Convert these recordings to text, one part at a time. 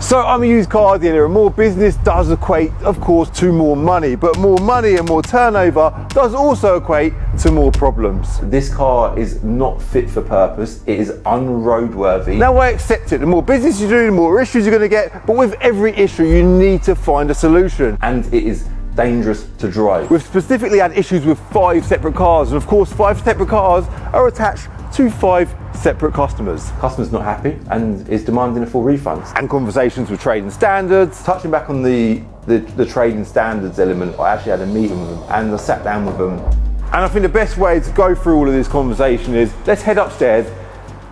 So I'm a used car dealer, and more business does equate, of course, to more money, but more money and more turnover does also equate to more problems. This car is not fit for purpose. It is unroadworthy. Now I accept it. The more business you do, the more issues you're going to get, but with every issue you need to find a solution. And it is dangerous to drive. We've specifically had issues with 5 separate cars, and of course 5 separate cars are attached to 5 separate customers. Customer's not happy and is demanding a full refund. And conversations with trading standards. Touching back on the trading standards element, I actually had a meeting with them and I sat down with them. And I think the best way to go through all of this conversation is, let's head upstairs,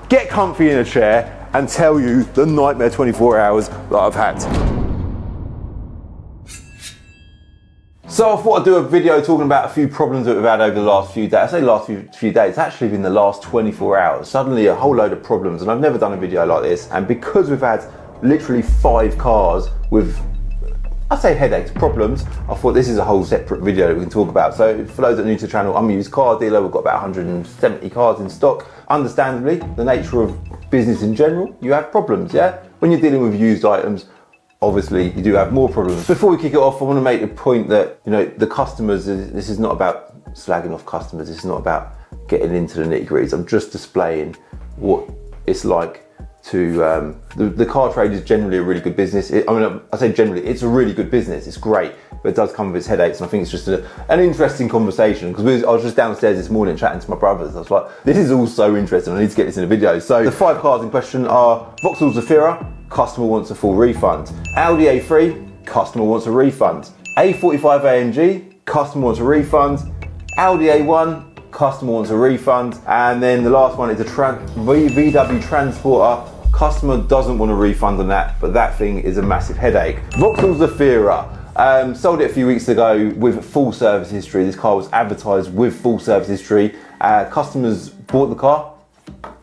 get comfy in a chair, and tell you the nightmare 24 hours that I've had. So I thought I'd do a video talking about a few problems that we've had over the last few days. I say last few days, it's actually been the last 24 hours. Suddenly a whole load of problems, and I've never done a video like this. And because we've had literally 5 cars with, I say headaches, problems, I thought this is a whole separate video that we can talk about. So for those that are new to the channel, I'm a used car dealer. We've got about 170 cars in stock. Understandably, the nature of business in general, you have problems, yeah? When you're dealing with used items, obviously you do have more problems. Before we kick it off, I want to make the point that, you know, the customers, this is not about slagging off customers. This is not about getting into the nitty-gritties. I'm just displaying what it's like to, the car trade is generally a really good business. I say generally, it's a really good business. It's great, but it does come with its headaches. And I think it's just an interesting conversation, because I was just downstairs this morning chatting to my brothers. I was like, this is all so interesting. I need to get this in a video. So the 5 cars in question are Vauxhall Zafira, customer wants a full refund. Audi A3, customer wants a refund. A45 AMG, customer wants a refund. Audi A1, customer wants a refund. And then the last one is a VW Transporter. Customer doesn't want a refund on that, but that thing is a massive headache. Vauxhall Zafira, sold it a few weeks ago with full service history. This car was advertised with full service history. Customers bought the car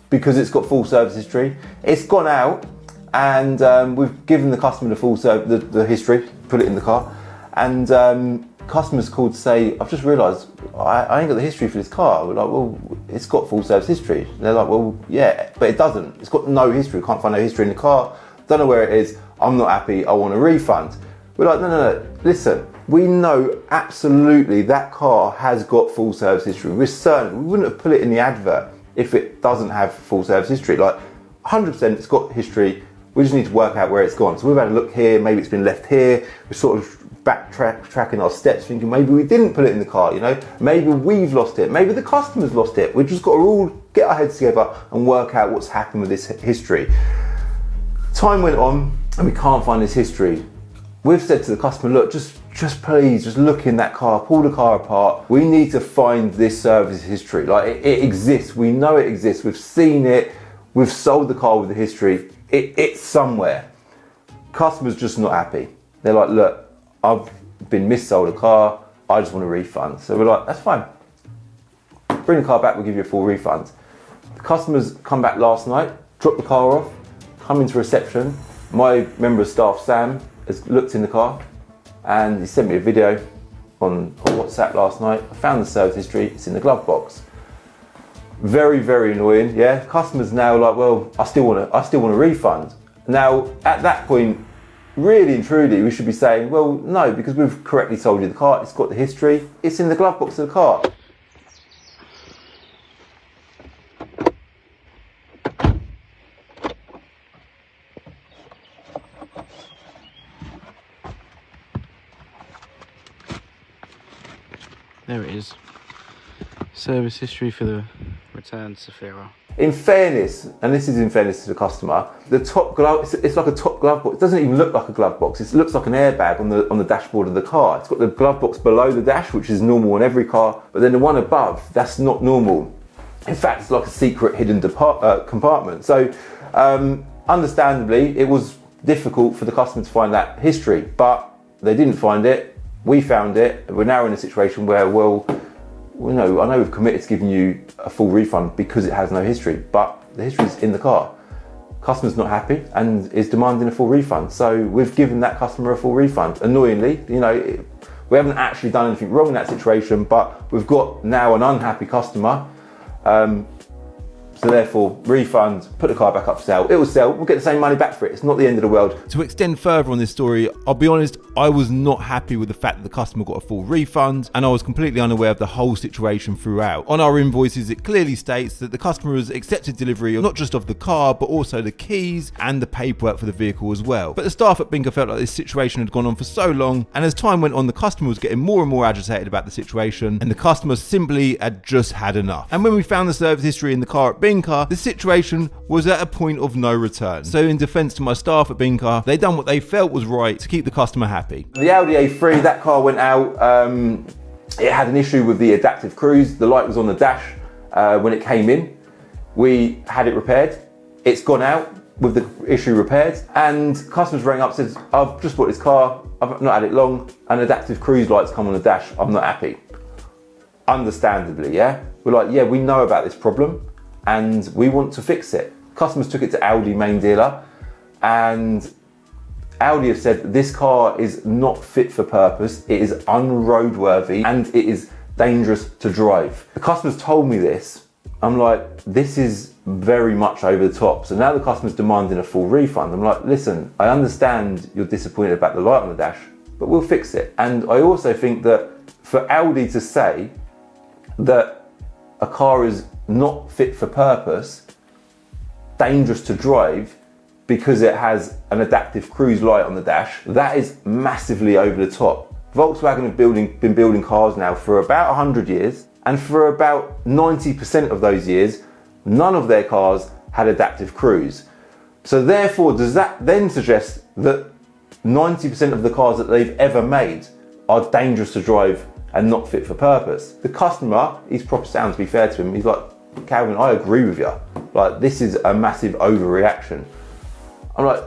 because it's got full service history. It's gone out, and we've given the customer the full service, the history, put it in the car, and customers called to say, I've just realised I ain't got the history for this car. We're like, well, it's got full service history. They're like, well, yeah, but it doesn't. It's got no history. Can't find no history in the car. Don't know where it is. I'm not happy. I want a refund. We're like, no. Listen, we know absolutely that car has got full service history. We're certain. We wouldn't have put it in the advert if it doesn't have full service history. Like 100%, it's got history. We just need to work out where it's gone. So we've had a look here. Maybe it's been left here. We're sort of tracking our steps, thinking maybe we didn't put it in the car, you know, maybe we've lost it, maybe the customer's lost it. We've just got to all get our heads together and work out what's happened with this history. Time went on and we can't find this history. We've said to the customer, look, just please, just look in that car, pull the car apart. We need to find this service history. Like it exists, we know it exists, we've seen it, we've sold the car with the history, it's somewhere. Customer's just not happy. They're like, look, I've been missold a car, I just want a refund. So we're like, that's fine. Bring the car back, we'll give you a full refund. The customers come back last night, drop the car off, come into reception. My member of staff, Sam, has looked in the car and he sent me a video on WhatsApp last night. I found the service history, it's in the glove box. Very, very annoying, yeah. Customers now like, well, I still want a refund. Now, at that point, really and truly, we should be saying, well, no, because we've correctly sold you the car, it's got the history, it's in the glove box of the car. There it is. Service history for the returned Zafira. In fairness, and this is in fairness to the customer, the top glove, it's like a top glove box. It doesn't even look like a glove box. It looks like an airbag on the dashboard of the car. It's got the glove box below the dash, which is normal on every car, but then the one above, that's not normal. In fact, it's like a secret hidden compartment. So, understandably, it was difficult for the customer to find that history, but they didn't find it. We found it. We're now in a situation where, well, I know we've committed to giving you a full refund because it has no history, but the history's in the car. Customer's not happy and is demanding a full refund. So we've given that customer a full refund. Annoyingly, you know, we haven't actually done anything wrong in that situation, but we've got now an unhappy customer. So therefore, refund, put the car back up for sale. It will sell, we'll get the same money back for it. It's not the end of the world. To extend further on this story, I'll be honest, I was not happy with the fact that the customer got a full refund, and I was completely unaware of the whole situation throughout. On our invoices, it clearly states that the customer has accepted delivery not just of the car, but also the keys and the paperwork for the vehicle as well. But the staff at Binker felt like this situation had gone on for so long, and as time went on, the customer was getting more and more agitated about the situation, and the customer simply had just had enough. And when we found the service history in the car at Binker, the situation was at a point of no return. So in defense to my staff at Binker, they done what they felt was right to keep the customer happy. The Audi A3, that car went out. It had an issue with the adaptive cruise. The light was on the dash when it came in. We had it repaired. It's gone out with the issue repaired, and customers rang up and said, I've just bought this car, I've not had it long, and adaptive cruise lights come on the dash, I'm not happy. Understandably, yeah? We're like, yeah, we know about this problem and we want to fix it. Customers took it to Audi main dealer, and Audi have said this car is not fit for purpose, it is unroadworthy, and it is dangerous to drive. The customers told me this. I'm like, this is very much over the top. So now the customer's demanding a full refund. I'm like, listen, I understand you're disappointed about the light on the dash, but we'll fix it. And I also think that for Audi to say that a car is not fit for purpose, dangerous to drive, because it has an adaptive cruise light on the dash, that is massively over the top. Volkswagen have been building cars now for about 100 years, and for about 90% of those years, none of their cars had adaptive cruise. So therefore, does that then suggest that 90% of the cars that they've ever made are dangerous to drive and not fit for purpose? The customer, he's proper sound to be fair to him, he's like, Calvin, I agree with you. Like, this is a massive overreaction. I'm like,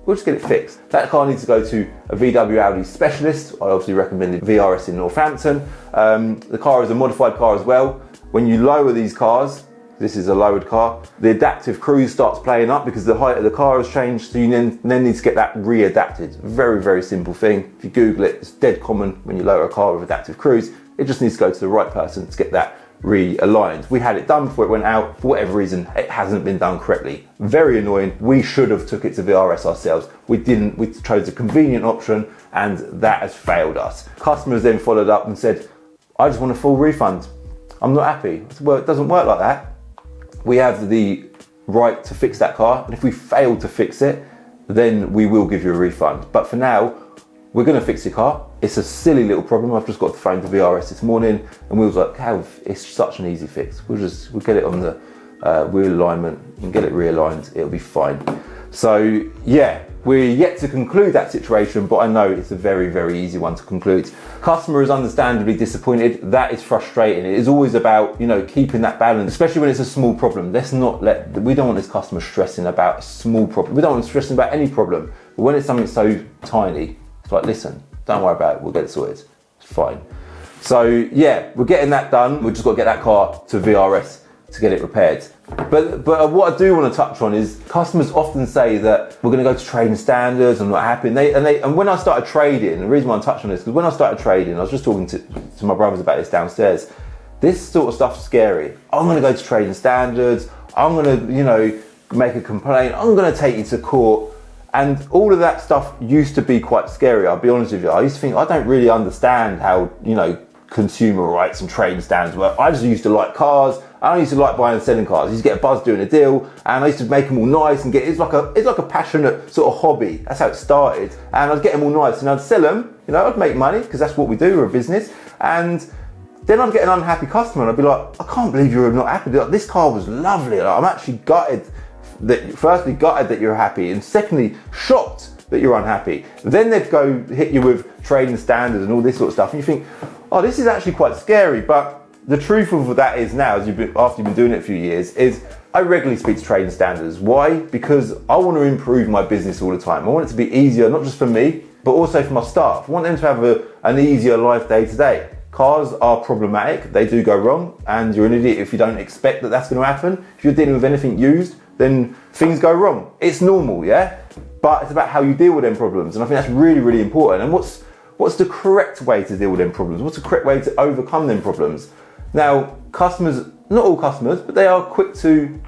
we'll just get it fixed. That car needs to go to a VW Audi specialist. I obviously recommended VRS in Northampton. The car is a modified car as well. When you lower these cars, this is a lowered car, the adaptive cruise starts playing up because the height of the car has changed, so you then need to get that readapted. Very, very simple thing. If you Google it, it's dead common when you lower a car with adaptive cruise. It just needs to go to the right person to get that realigned. We had it done before it went out. For whatever reason, it hasn't been done correctly. Very annoying. We should have took it to VRS ourselves. We didn't. We chose a convenient option, and that has failed us. Customers then followed up and said, I just want a full refund. I'm not happy. I said, well, it doesn't work like that. We have the right to fix that car, and if we fail to fix it, then we will give you a refund. But for now, we're going to fix your car. It's a silly little problem. I've just got the phone to VRS this morning, and we was like, Calv, it's such an easy fix. We'll get it on the wheel alignment and get it realigned. It'll be fine. So yeah, we're yet to conclude that situation, but I know it's a very, very easy one to conclude. Customer is understandably disappointed. That is frustrating. It is always about, you know, keeping that balance, especially when it's a small problem. We don't want this customer stressing about a small problem. We don't want them stressing about any problem. But when it's something so tiny, it's like, listen, don't worry about it. We'll get it sorted. It's fine. So yeah, we're getting that done. We've just got to get that car to VRS to get it repaired. But what I do want to touch on is customers often say that we're going to go to trading standards, I'm not happy. And when I started trading, the reason why I'm touching on this, because when I started trading, I was just talking to my brothers about this downstairs. This sort of stuff's scary. I'm going to go to trading standards. I'm going to, you know, make a complaint. I'm going to take you to court. And all of that stuff used to be quite scary, I'll be honest with you. I used to think, I don't really understand how, you know, consumer rights and trading standards work. I just used to like cars. I used to like buying and selling cars. I used to get a buzz doing a deal, and I used to make them all nice and it's like a passionate sort of hobby. That's how it started. And I'd get them all nice and I'd sell them, you know, I'd make money because that's what we do, we're a business. And then I'd get an unhappy customer and I'd be like, I can't believe you're not happy. Like, this car was lovely. Like, I'm actually gutted that you're happy, and secondly, shocked that you're unhappy. Then they'd go hit you with trading standards and all this sort of stuff, and you think, oh, this is actually quite scary. But the truth of that is now, after you've been doing it a few years, is I regularly speak to trading standards. Why? Because I want to improve my business all the time. I want it to be easier, not just for me, but also for my staff. I want them to have an easier life day to day. Cars are problematic, they do go wrong, and you're an idiot if you don't expect that that's going to happen. If you're dealing with anything used, then things go wrong. It's normal, yeah? But it's about how you deal with them problems, and I think that's really, really important. And what's the correct way to deal with them problems? What's the correct way to overcome them problems? Now, customers, not all customers, but they are quick to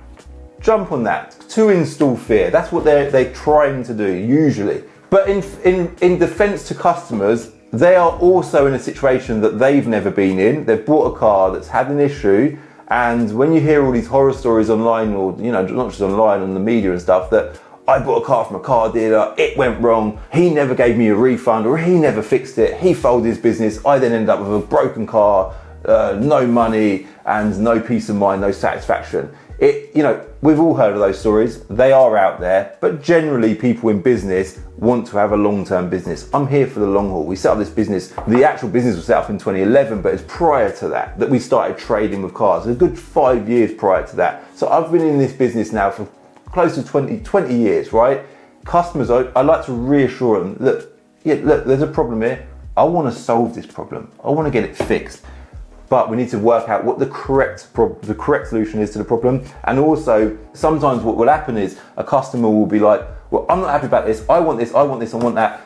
jump on that to install fear. That's what they're trying to do usually. But in defense to customers, they are also in a situation that they've never been in. They've bought a car that's had an issue, and when you hear all these horror stories online, or not just online, on the media and stuff, that I bought a car from a car dealer, it went wrong, he never gave me a refund, or he never fixed it, he folded his business, I then ended up with a broken car, no money, and no peace of mind, no satisfaction. We've all heard of those stories. They are out there, but generally people in business want to have a long-term business. I'm here for the long haul. We set up this business. The actual business was set up in 2011, but it's prior to that we started trading with cars. A good 5 years prior to that. So I've been in this business now for close to 20 years, right? Customers, I like to reassure them that, look, there's a problem here. I want to solve this problem. I want to get it fixed. But we need to work out what the correct solution is to the problem. And also, sometimes what will happen is a customer will be like, well, I'm not happy about this, I want this, I want this, I want that.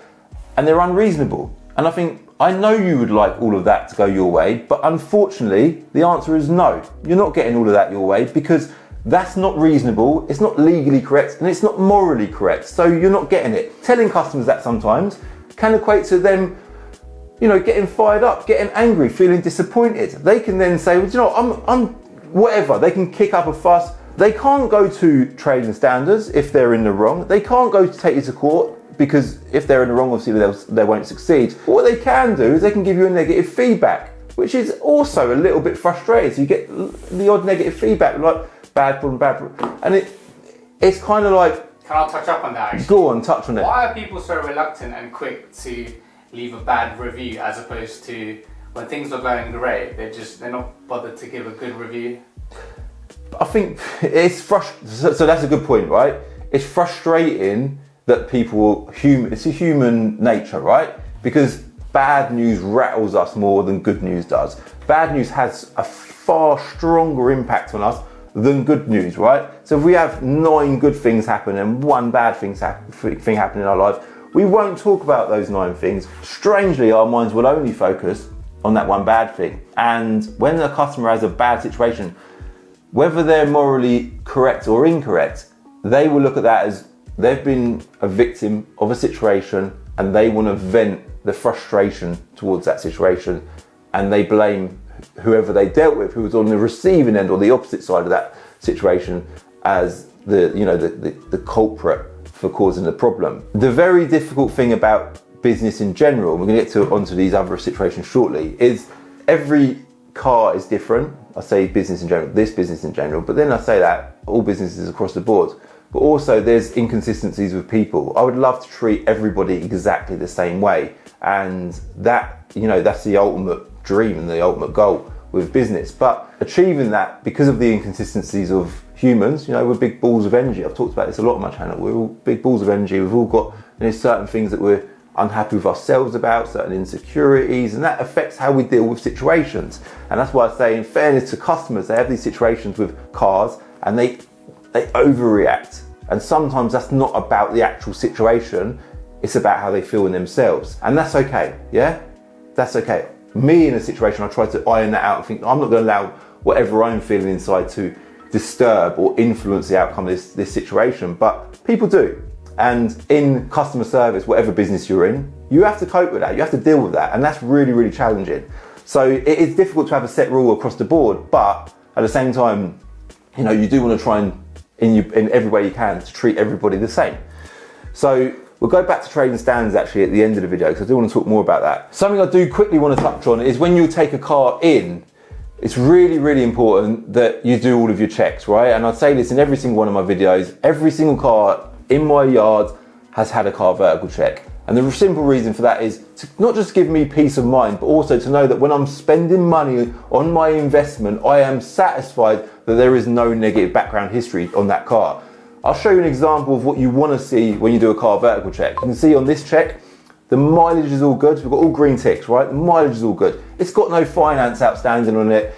And they're unreasonable. And I think, I know you would like all of that to go your way, but unfortunately, the answer is no. You're not getting all of that your way, because that's not reasonable, it's not legally correct, and it's not morally correct. So you're not getting it. Telling customers that sometimes can equate to them getting fired up, getting angry, feeling disappointed. They can then say, well, I'm whatever. They can kick up a fuss. They can't go to trading standards if they're in the wrong. They can't go to take you to court, because if they're in the wrong, obviously they won't succeed. But what they can do is they can give you a negative feedback, which is also a little bit frustrating. So you get the odd negative feedback, like bad problem, and it's kind of like. Can I touch up on that? Actually? Go on, touch on it. Why are people so reluctant and quick to leave a bad review, as opposed to when things are going great, they're not bothered to give a good review? I think it's frustrating. So that's a good point, right? It's frustrating that it's a human nature, right? Because bad news rattles us more than good news does. Bad news has a far stronger impact on us than good news, right? So if we have 9 good things happen and 1 bad thing happen in our life, we won't talk about those 9 things. Strangely, our minds will only focus on that 1 bad thing. And when a customer has a bad situation, whether they're morally correct or incorrect, they will look at that as they've been a victim of a situation, and they want to vent the frustration towards that situation, and they blame whoever they dealt with, who was on the receiving end or the opposite side of that situation, as the culprit for causing the problem. The very difficult thing about business in general, and we're going to get onto these other situations shortly, is every car is different. I say business in general, this business in general, but then I say that all businesses across the board. But also there's inconsistencies with people. I would love to treat everybody exactly the same way, and that's the ultimate dream and the ultimate goal with business. But achieving that, because of the inconsistencies of humans, we're big balls of energy. I've talked about this a lot on my channel. We're all big balls of energy. We've all got certain things that we're unhappy with ourselves about, certain insecurities, and that affects how we deal with situations. And that's why I say, in fairness to customers, they have these situations with cars and they overreact. And sometimes that's not about the actual situation, it's about how they feel in themselves. And that's okay, yeah? That's okay. Me in a situation, I try to iron that out and think, I'm not going to allow whatever I'm feeling inside to disturb or influence the outcome of this situation, but people do. And in customer service, whatever business you're in, you have to cope with that, you have to deal with that, and that's really, really challenging. So it is difficult to have a set rule across the board, but at the same time, you do want to try and, in every way you can, to treat everybody the same. So we'll go back to trading standards actually at the end of the video, because I do want to talk more about that. Something I do quickly want to touch on is when you take a car in, it's really, really important that you do all of your checks, right? And I'd say this in every single one of my videos. Every single car in my yard has had a car vertical check. And the simple reason for that is to not just give me peace of mind, but also to know that when I'm spending money on my investment, I am satisfied that there is no negative background history on that car. I'll show you an example of what you want to see when you do a car vertical check. You can see on this check, the mileage is all good. We've got all green ticks, right? The mileage is all good. It's got no finance outstanding on it.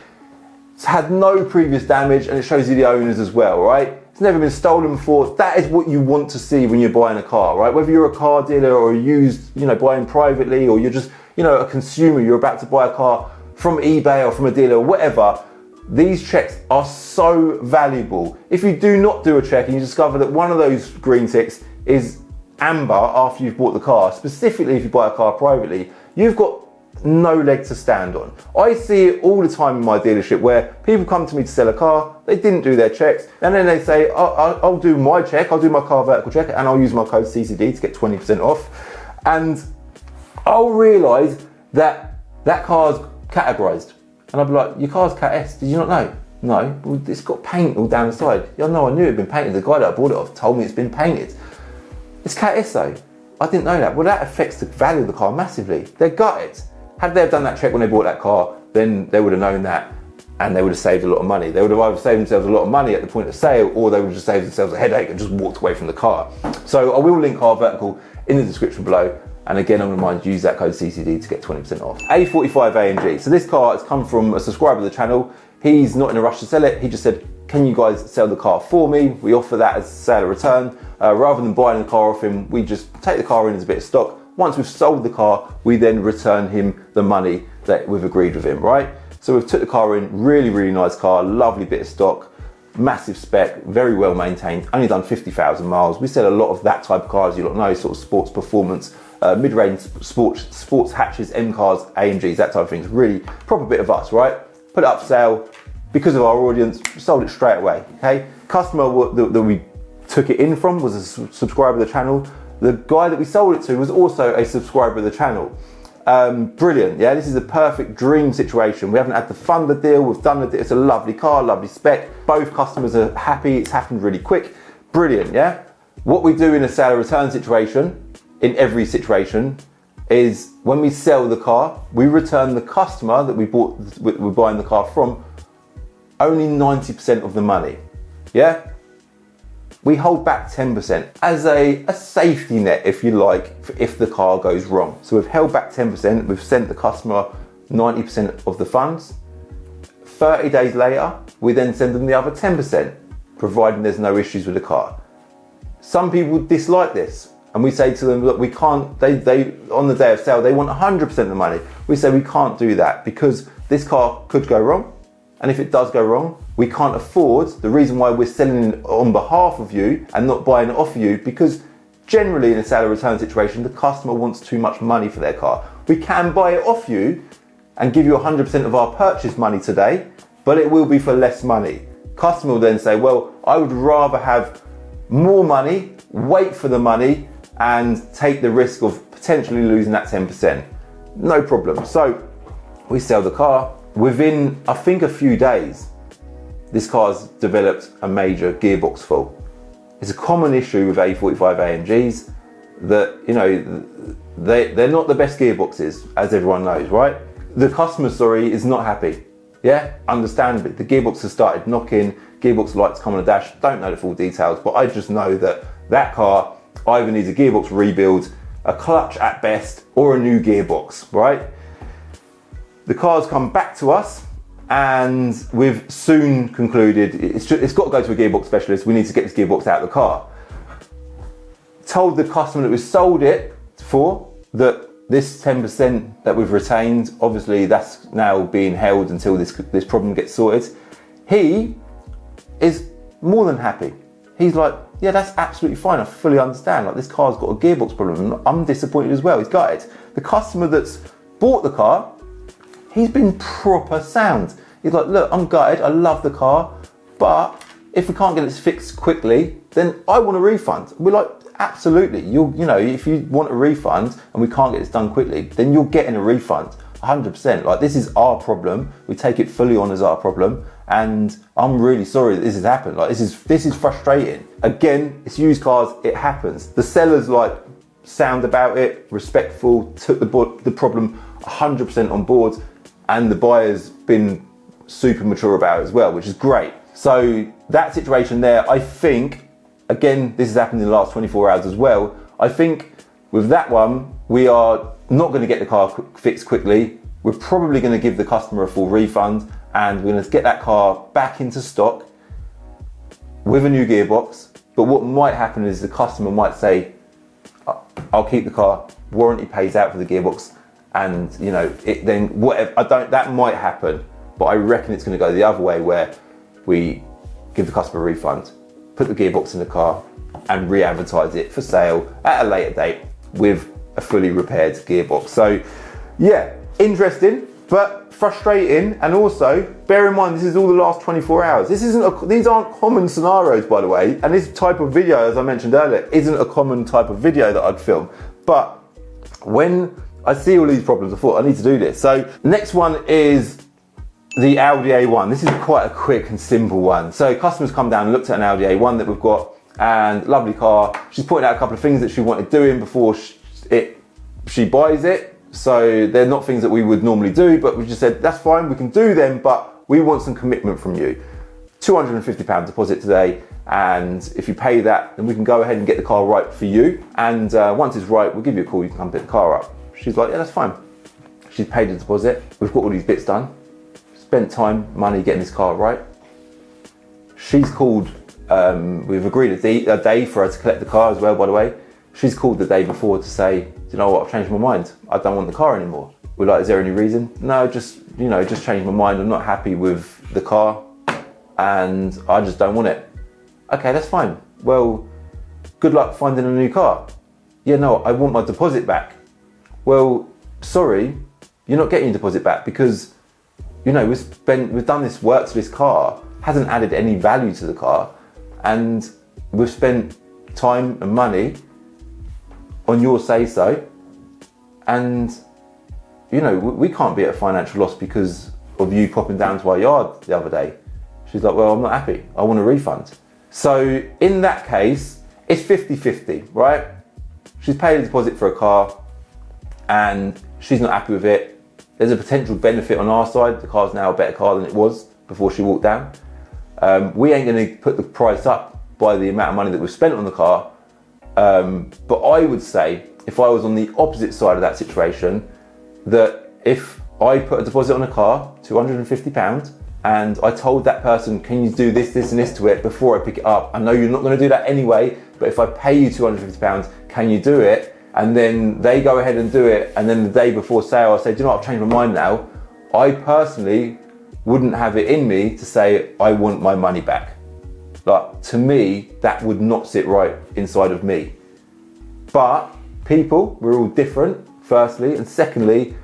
It's had no previous damage, and it shows you the owners as well, right? It's never been stolen before. That is what you want to see when you're buying a car, right? Whether you're a car dealer or used, buying privately, or you're just, a consumer, you're about to buy a car from eBay or from a dealer or whatever, These checks are so valuable. If you do not do a check and you discover that one of those green ticks is amber after you've bought the car, specifically if you buy a car privately, you've got no leg to stand on. I see it all the time in my dealership where people come to me to sell a car, they didn't do their checks, and then they say, I'll do my check, I'll do my car vertical check, and I'll use my code CCD to get 20% off. And I'll realise that that car's categorised. And I'll be like, your car's Cat S, did you not know? No, well, it's got paint all down the side. Yeah, no, I knew it had been painted. The guy that I bought it off told me it's been painted. It's Cat S though. I didn't know that. Well, that affects the value of the car massively. They're gutted. Had they have done that check when they bought that car, then they would have known that and they would have saved a lot of money. They would have either saved themselves a lot of money at the point of sale, or they would have just saved themselves a headache and just walked away from the car. So I will link Car Vertical in the description below. And again, I'm going to remind you, use that code CCD to get 20% off. A45 AMG. So this car has come from a subscriber of the channel. He's not in a rush to sell it. He just said, can you guys sell the car for me? We offer that as sale or return. Rather than buying the car off him, we just take the car in as a bit of stock. Once we've sold the car, we then return him the money that we've agreed with him, right? So we've took the car in, really, really nice car, lovely bit of stock, massive spec, very well maintained, only done 50,000 miles. We sell a lot of that type of cars, you lot know, sort of sports performance, mid-range sports hatches, M cars, AMGs, that type of thing. It's really proper bit of us, right? Put it up for sale. Because of our audience, sold it straight away, okay? Customer that we took it in from was a subscriber of the channel. The guy that we sold it to was also a subscriber of the channel. Brilliant, yeah? This is a perfect dream situation. We haven't had to fund the deal, we've done the deal. It's a lovely car, lovely spec. Both customers are happy, it's happened really quick. Brilliant, yeah? What we do in a sale or return situation, in every situation, is when we sell the car, we return the customer that we're buying the car from only 90% of the money, yeah? We hold back 10% as a safety net, if you like, if the car goes wrong. So we've held back 10%, we've sent the customer 90% of the funds. 30 days later, we then send them the other 10%, providing there's no issues with the car. Some people dislike this, and we say to them, look, we can't, they on the day of sale, they want 100% of the money. We say we can't do that because this car could go wrong. And if it does go wrong, we can't afford, the reason why we're selling it on behalf of you and not buying it off of you, because generally in a sale or return situation, the customer wants too much money for their car. We can buy it off you and give you 100% of our purchase money today, but it will be for less money. Customer will then say, well, I would rather have more money, wait for the money, and take the risk of potentially losing that 10%. No problem. So we sell the car. Within, I think, a few days, this car's developed a major gearbox fault. It's a common issue with A45 AMGs that, you know, they're not the best gearboxes, as everyone knows, right? The customer, sorry, is not happy. Yeah, understandably. The gearbox has started knocking, gearbox lights come on the dash. Don't know the full details, but I just know that that car either needs a gearbox rebuild, a clutch at best, or a new gearbox, right? The car's come back to us and we've soon concluded it's got to go to a gearbox specialist. We need to get this gearbox out of the car. Told the customer that we sold it for that this 10% that we've retained, obviously that's now being held until this problem gets sorted. He is more than happy. He's like, yeah, that's absolutely fine. I fully understand. Like, this car's got a gearbox problem. I'm disappointed as well. He's got it. The customer that's bought the car, he's been proper sound. He's like, look, I'm gutted, I love the car, but if we can't get it fixed quickly, then I want a refund. We're like, absolutely. You know, if you want a refund and we can't get this done quickly, then you're getting a refund, 100%. Like, this is our problem. We take it fully on as our problem, and I'm really sorry that this has happened. Like, this is frustrating. Again, it's used cars, it happens. The seller's like sound about it, respectful, took the problem 100% on board. And the buyer's been super mature about it as well, which is great. So that situation there, I think, again, this has happened in the last 24 hours as well. I think with that one, we are not going to get the car fixed quickly. We're probably going to give the customer a full refund, and we're going to get that car back into stock with a new gearbox. But what might happen is the customer might say, I'll keep the car, warranty pays out for the gearbox. And you know, then whatever, that might happen. but I reckon it's going to go the other way, where we give the customer a refund, put the gearbox in the car, and re-advertise it for sale at a later date with a fully repaired gearbox. So yeah, interesting, but frustrating. And also bear in mind, this is all the last 24 hours. These aren't common scenarios, by the way. And this type of video, as I mentioned earlier, isn't a common type of video that I'd film. But when I see all these problems, I thought I need to do this. So next one is the Audi A1. This is quite a quick and simple one. So customers come down and looked at an Audi A1 that we've got, and lovely car. She's pointed out a couple of things that she wanted doing before she buys it. So they're not things that we would normally do, but we just said, that's fine, we can do them, but we want some commitment from you. £250 deposit today, and if you pay that, then we can go ahead and get the car right for you. And once it's right, we'll give you a call, you can come pick the car up. She's like, yeah, that's fine. She's paid the deposit, we've got all these bits done, spent time, money getting this car right. She's called, we've agreed a day for her to collect the car as well, by the way. She's called the day before to say, do you know what, I've changed my mind. I don't want the car anymore. We're like, is there any reason? No, just changed my mind. I'm not happy with the car and I just don't want it. Okay, that's fine. Well, good luck finding a new car. Yeah, no, I want my deposit back. Well, sorry, you're not getting your deposit back because, we've done this work to this car, hasn't added any value to the car, and we've spent time and money on your say so, and we can't be at a financial loss because of you popping down to our yard the other day. She's like, well, I'm not happy, I want a refund. So in that case, it's 50-50, right? She's paid a deposit for a car and she's not happy with it. There's a potential benefit on our side. The car's now a better car than it was before she walked down. We ain't going to put the price up by the amount of money that we've spent on the car. But I would say, if I was on the opposite side of that situation, that if I put a deposit on a car, £250, and I told that person, can you do this, this and this to it before I pick it up? I know you're not going to do that anyway, but if I pay you £250, can you do it? And then they go ahead and do it, and then the day before sale I say, do you know what, I've changed my mind now. I personally wouldn't have it in me to say, I want my money back. Like, to me, that would not sit right inside of me. But people, we're all different, firstly, and secondly,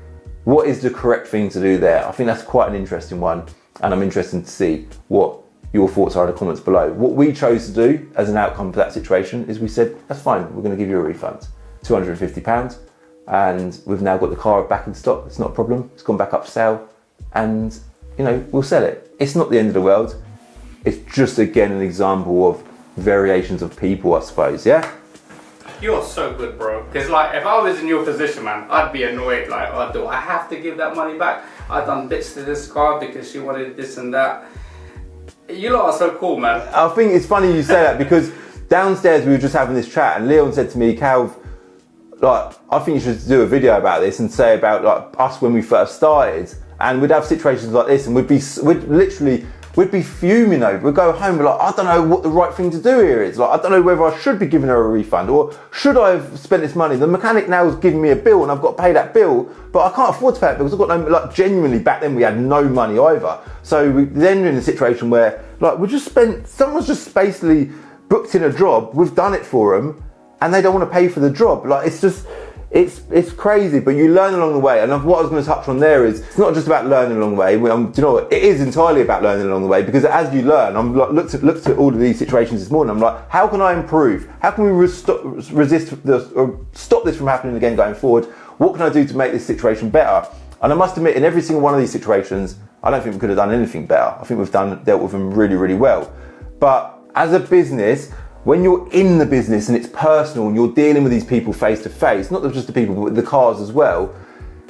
what is the correct thing to do there? I think that's quite an interesting one, and I'm interested to see what your thoughts are in the comments below. What we chose to do as an outcome for that situation is we said, that's fine, we're going to give you a refund, £250, and we've now got the car back in stock. It's not a problem, it's gone back up for sale, and we'll sell it. It's not the end of the world. It's just, again, an example of variations of people, I suppose, yeah? You're so good, bro. Because, like, if I was in your position, man, I'd be annoyed. Like, oh, do I have to give that money back? I've done bits to this car because she wanted this and that. You lot are so cool, man. I think it's funny you say that because downstairs we were just having this chat and Leon said to me, Calv, like, I think you should do a video about this and say about, like, us when we first started. And we'd have situations like this and we'd be fuming over. We'd go home, we're like, I don't know what the right thing to do here is. Like, I don't know whether I should be giving her a refund or should I have spent this money? The mechanic now is giving me a bill and I've got to pay that bill, but I can't afford to pay it because I've got no, like, genuinely back then we had no money either. So we then in a situation where, like, someone's just basically booked in a job, we've done it for them and they don't want to pay for the job. Like, it's just, it's crazy, but you learn along the way. And what I was going to touch on there is, it's not just about learning along the way. Do you know what? It is entirely about learning along the way, because as you learn, I'm like, looked at all of these situations this morning. I'm like, how can I improve? How can we resist this, or stop this from happening again going forward? What can I do to make this situation better? And I must admit, in every single one of these situations, I don't think we could have done anything better. I think we've dealt with them really, really well. But as a business, when you're in the business and it's personal and you're dealing with these people face to face, not just the people, but the cars as well,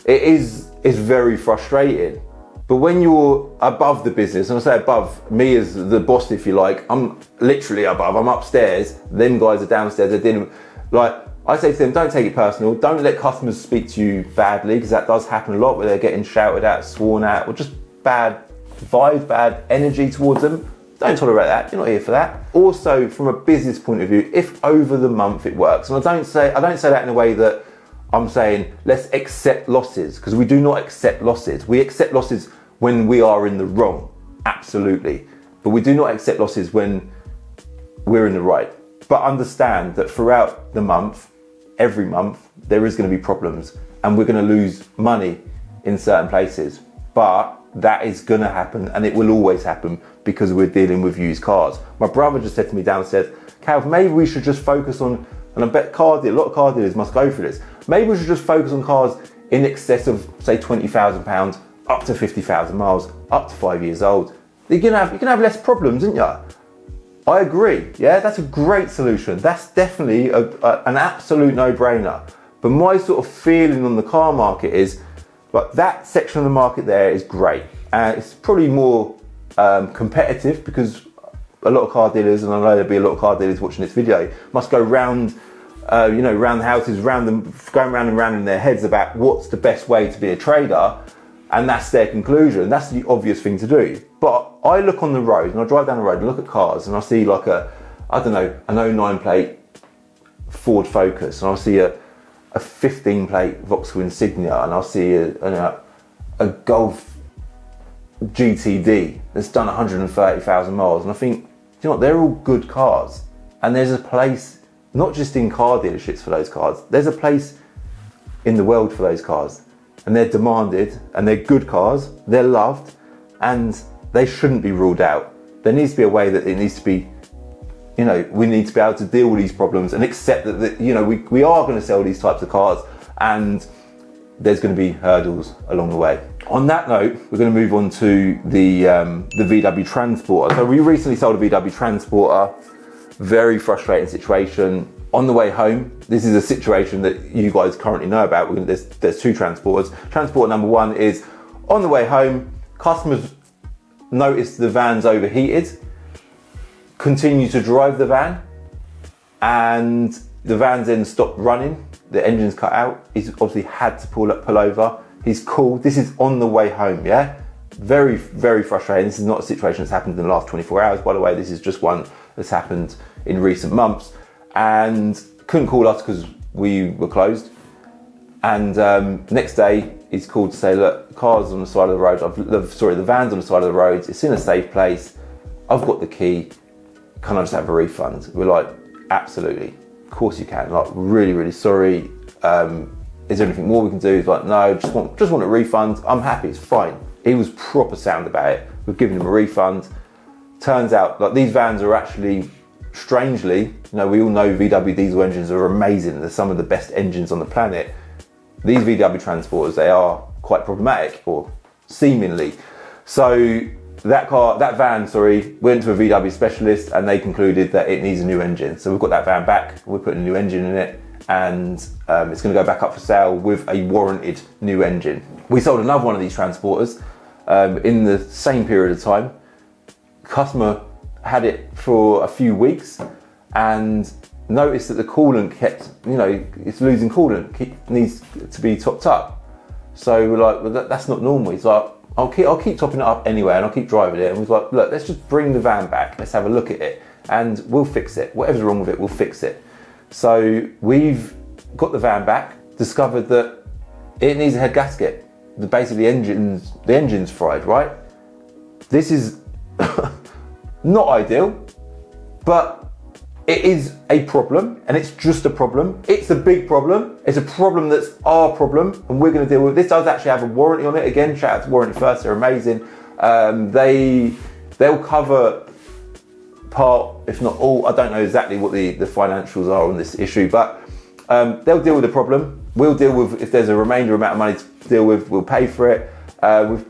it's very frustrating. But when you're above the business, and I say above, me as the boss, if you like, I'm literally above, I'm upstairs, them guys are downstairs, they're dealing with, like, I say to them, don't take it personal, don't let customers speak to you badly, because that does happen a lot, where they're getting shouted at, sworn at, or just bad vibes, bad energy towards them. Don't tolerate that, you're not here for that. Also, from a business point of view, if over the month it works, and I don't say that in a way that I'm saying, let's accept losses, because we do not accept losses. We accept losses when we are in the wrong, absolutely. But we do not accept losses when we're in the right. But understand that throughout the month, every month, there is going to be problems and we're going to lose money in certain places. But that is going to happen, and it will always happen because we're dealing with used cars. My brother just said to me downstairs, Calv, maybe we should just focus on, and I bet a lot of car dealers must go through this, maybe we should just focus on cars in excess of, say, £20,000, up to 50,000 miles, up to 5 years old. You can have less problems, isn't you? I agree, yeah, that's a great solution. That's definitely an absolute no-brainer. But my sort of feeling on the car market is, like, that section of the market there is great. And it's probably more competitive because a lot of car dealers, and I know there'll be a lot of car dealers watching this video, must go round, round the houses, going round and round in their heads about what's the best way to be a trader. And that's their conclusion. That's the obvious thing to do. But I look on the road and I drive down the road and look at cars and I see like an 09 plate Ford Focus, and I'll see a 15 plate Vauxhall Insignia, and I'll see a Golf GTD that's done 130,000 miles. And I think, you know what, they're all good cars. And there's a place, not just in car dealerships for those cars, there's a place in the world for those cars. And they're demanded, and they're good cars, they're loved, and they shouldn't be ruled out. There needs to be a way that it needs to be, we need to be able to deal with these problems and accept that we are going to sell these types of cars, and there's going to be hurdles along the way. On that note, we're going to move on to the VW Transporter. So we recently sold a VW Transporter, very frustrating situation. On the way home, this is a situation that you guys currently know about. There's two Transporters. Transporter number one is on the way home, customers noticed the van's overheated, continue to drive the van, and the van's then stopped running, the engine's cut out. He's obviously had to pull over. He's called. This is on the way home, yeah? Very, very frustrating. This is not a situation that's happened in the last 24 hours, by the way. This is just one that's happened in recent months. And couldn't call us because we were closed. And next day, he's called to say, look, the car's on the side of the road. The van's on the side of the road. It's in a safe place. I've got the key. Can I just have a refund? We're like, absolutely. Of course you can. Like, really, really sorry. Is there anything more we can do? He's like, no, just want a refund. I'm happy, it's fine. He was proper sound about it. We've given him a refund. Turns out, like, these vans are actually, strangely, we all know VW diesel engines are amazing. They're some of the best engines on the planet. These VW Transporters, they are quite problematic, or seemingly. So that van, went to a VW specialist, and they concluded that it needs a new engine. So we've got that van back, we're putting a new engine in it, and it's going to go back up for sale with a warranted new engine. We sold another one of these Transporters in the same period of time. Customer had it for a few weeks and noticed that the coolant kept, it's losing coolant, needs to be topped up. So we're like, well, that's not normal. He's like, I'll keep topping it up anyway, and I'll keep driving it. And we're like, look, let's just bring the van back. Let's have a look at it, and we'll fix it. Whatever's wrong with it, we'll fix it. So we've got the van back, discovered that it needs a head gasket. Basically, the engine's fried, right? This is not ideal, but it is a problem, and it's just a problem. It's a big problem. It's a problem that's our problem, and we're going to deal with it. This does actually have a warranty on it. Again, shout out to Warranty First, they're amazing. They'll cover part, if not all. I don't know exactly what the financials are on this issue, but they'll deal with the problem. We'll deal with, if there's a remainder amount of money to deal with, we'll pay for it.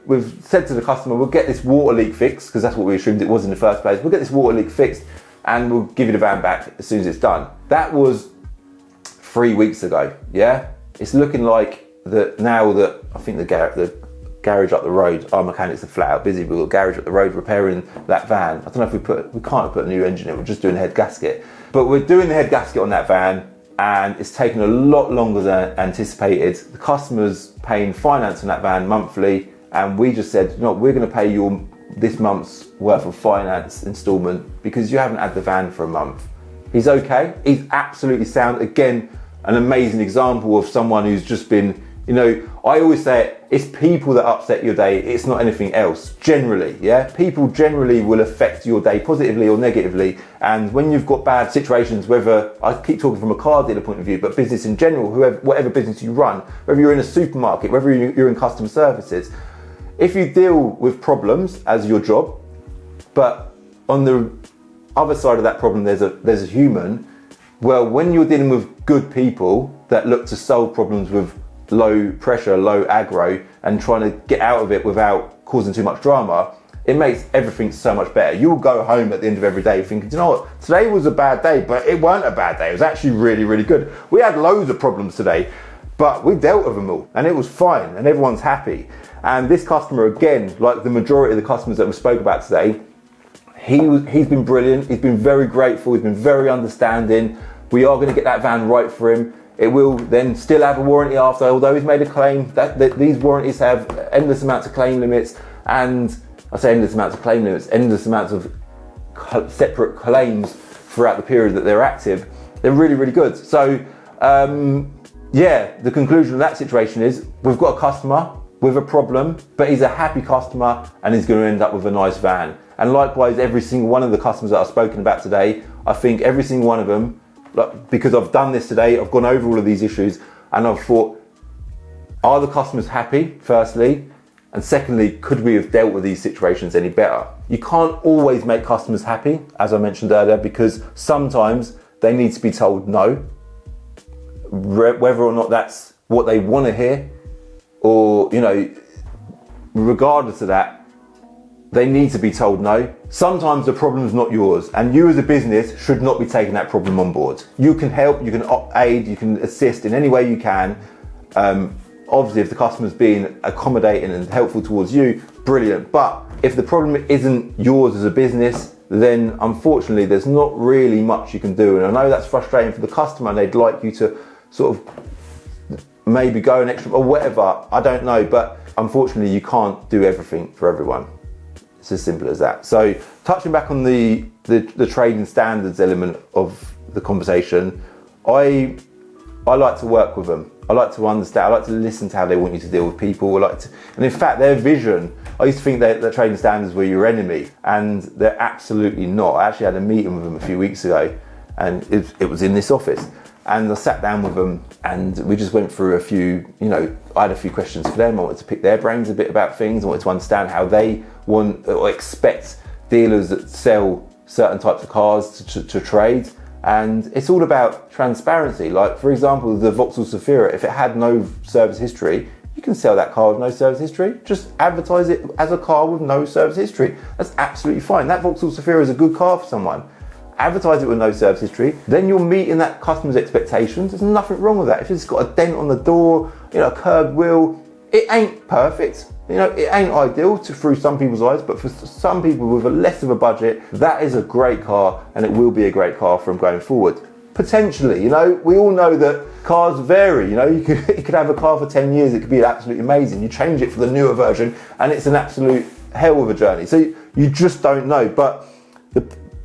We've said to the customer, we'll get this water leak fixed, because that's what we assumed it was in the first place. We'll get this water leak fixed, and we'll give you the van back as soon as it's done. That was 3 weeks ago, yeah? It's looking like that now that, I think the garage up the road, our mechanics are flat out busy. We've got a garage up the road repairing that van. I don't know if we can't have put a new engine in, we're just doing the head gasket. But we're doing the head gasket on that van, and it's taken a lot longer than anticipated. The customer's paying finance on that van monthly, and we just said, we're going to pay you this month's worth of finance instalment because you haven't had the van for a month. He's okay. He's absolutely sound. Again, an amazing example of someone who's just been You know, I always say it's people that upset your day, it's not anything else, generally, yeah? People generally will affect your day positively or negatively, and when you've got bad situations, whether, I keep talking from a car dealer point of view, but business in general, whatever business you run, whether you're in a supermarket, whether you're in customer services, if you deal with problems as your job, but on the other side of that problem there's a human, well, when you're dealing with good people that look to solve problems with low pressure, low aggro, and trying to get out of it without causing too much drama, it makes everything so much better. You'll go home at the end of every day thinking, you know what, today was a bad day, but it weren't a bad day. It was actually really, really good. We had loads of problems today, but we dealt with them all and it was fine and everyone's happy. And this customer, again, like the majority of the customers that we spoke about today, he's been brilliant. He's been very grateful. He's been very understanding. We are going to get that van right for him. It will then still have a warranty after, although he's made a claim. That these warranties have endless amounts of claim limits, and I say endless amounts of claim limits, endless amounts of separate claims throughout the period that they're active. They're really, really good. So, yeah, the conclusion of that situation is we've got a customer with a problem, but he's a happy customer and he's going to end up with a nice van. And likewise, every single one of the customers that I've spoken about today, I think every single one of them, because I've done this today, I've gone over all of these issues and I've thought, are the customers happy, firstly? And secondly, could we have dealt with these situations any better? You can't always make customers happy, as I mentioned earlier, because sometimes they need to be told no, whether or not that's what they want to hear, or, you know, regardless of that, they need to be told no. Sometimes the problem's not yours, and you as a business should not be taking that problem on board. You can help, you can aid, you can assist in any way you can. Obviously, if the customer's being accommodating and helpful towards you, brilliant. But if the problem isn't yours as a business, then unfortunately, there's not really much you can do. And I know that's frustrating for the customer, and they'd like you to sort of maybe go an extra or whatever, I don't know. But unfortunately, you can't do everything for everyone. It's as simple as that. So touching back on the trading standards element of the conversation, I like to work with them. I like to understand, I like to listen to how they want you to deal with people. And in fact, their vision, I used to think that trading standards were your enemy, and they're absolutely not. I actually had a meeting with them a few weeks ago, and it was in this office. And I sat down with them and we just went through a few, you know, I had a few questions for them. I wanted to pick their brains a bit about things. I wanted to understand how they want or expect dealers that sell certain types of cars to trade. And it's all about transparency. Like, for example, the Vauxhall Zafira, if it had no service history, you can sell that car with no service history. Just advertise it as a car with no service history. That's absolutely fine. That Vauxhall Zafira is a good car for someone. Advertise it with no service history, then you're meeting that customer's expectations. There's nothing wrong with that. If it's got a dent on the door, you know, a curved wheel, it ain't perfect. You know, it ain't ideal through some people's eyes, but for some people with a less of a budget, that is a great car, and it will be a great car from going forward. Potentially, you know, we all know that cars vary. You know, you could have a car for 10 years, it could be absolutely amazing. You change it for the newer version, and it's an absolute hell of a journey. So you just don't know. But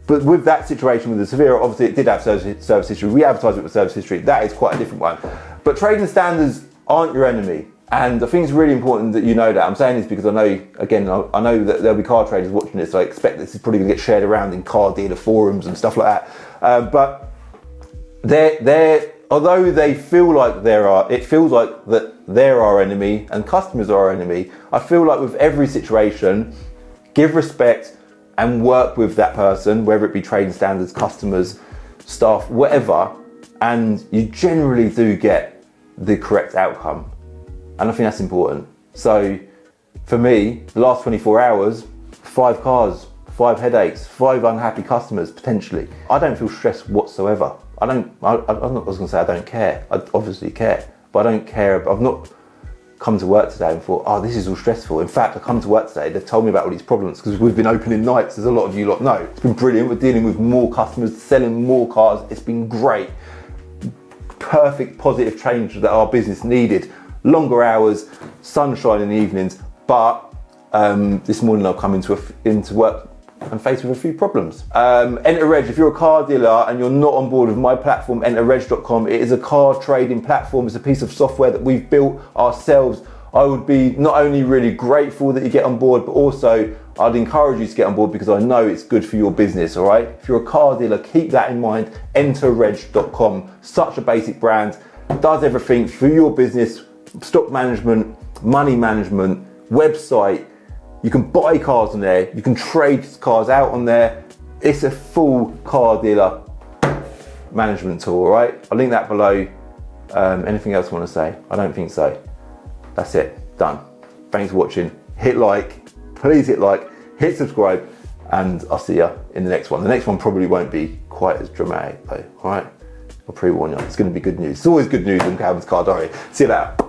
with that situation with the Zafira, obviously it did have service history. We advertised it with service history. That is quite a different one. But trading standards aren't your enemy. And I think it's really important that you know that. I'm saying this because I know, again, I know that there'll be car traders watching this, so I expect this is probably going to get shared around in car dealer forums and stuff like that. But although they feel like it feels like that they're our enemy and customers are our enemy, I feel like with every situation, give respect and work with that person, whether it be trading standards, customers, staff, whatever, and you generally do get the correct outcome. And I think that's important. So for me, the last 24 hours, 5 cars, 5 headaches, 5 unhappy customers, potentially. I don't feel stressed whatsoever. I was gonna say I don't care. I obviously care, but I don't care. I've not come to work today and thought, oh, this is all stressful. In fact, I come to work today, they've told me about all these problems because we've been opening nights, as a lot of you lot know. It's been brilliant. We're dealing with more customers, selling more cars. It's been great. Perfect positive change that our business needed. Longer hours, sunshine in the evenings. But this morning I've come into work and faced with a few problems. Enter Reg, if you're a car dealer and you're not on board with my platform, enterreg.com, it is a car trading platform. It's a piece of software that we've built ourselves. I would be not only really grateful that you get on board, but also I'd encourage you to get on board because I know it's good for your business, all right? If you're a car dealer, keep that in mind. Enterreg.com, such a basic brand, does everything for your business, stock management, money management, website. You can buy cars on there, you can trade cars out on there. It's a full car dealer management tool, all right? I'll link that below. Anything else you want to say? I don't think so. That's it, done. Thanks for watching. Hit like, please hit like, hit subscribe, and I'll see you in the next one. The next one probably won't be quite as dramatic though, all right? I'll pre-warn you, it's gonna be good news. It's always good news on Calvin's Car Diary. See you later.